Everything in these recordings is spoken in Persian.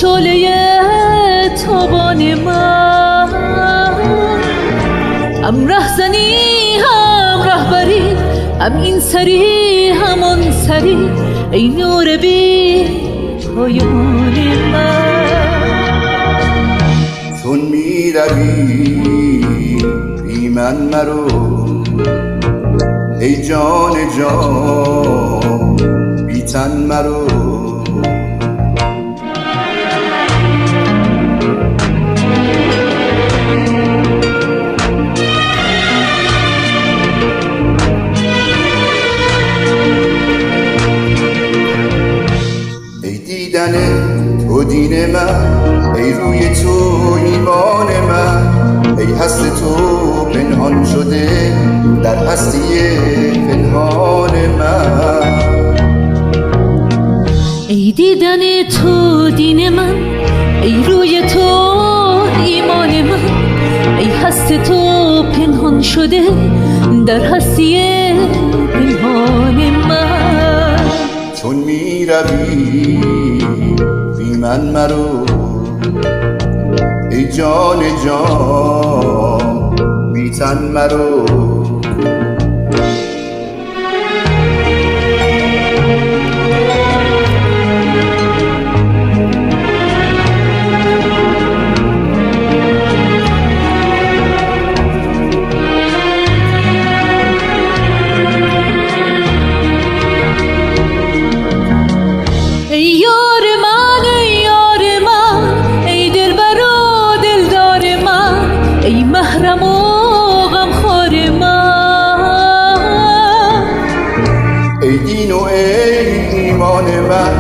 شعله تابان من، هم رهزنی هم رهبری، هم این سری هم آن سری، ای نور بی پایان من. چون می روی بی من مرو ای جان جان بی تن مرو. ای دیدن تو دین من، ای روی تو ایمان من، ای هست تو پنهان شده در هستی پنهان من. ای دیدن تو دین من، ای روی تو ایمان من، ای هست تو پنهان شده در هستی پنهان من. چون می روی بی من مرو ای جان جان بی تن مرو. محرم و غمخوار من، ای دین و ای ایمان من،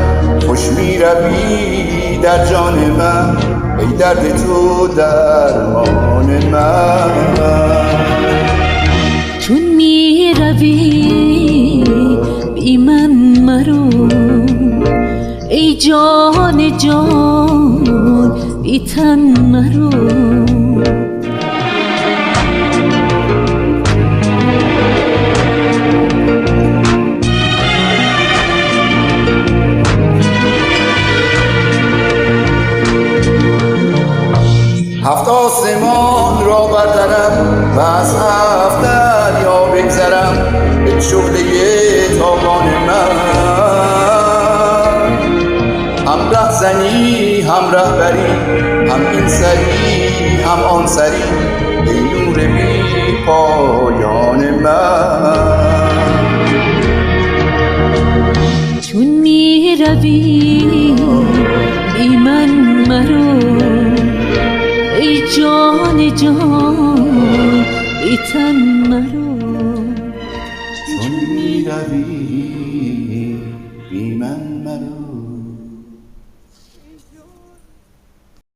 خوش می روی در جان من، ای درد تو درمان من. چون می روی بی من مرو ای جان جان بی تن مرو. 7 آسمان را بردرم و از 7 دریا بگذرم به شعله تابان من. هم رهزنی هم رهبری، هم این سری هم آن سری، ای نور بی پایان من. چون می روی بی من مرو ای جان جان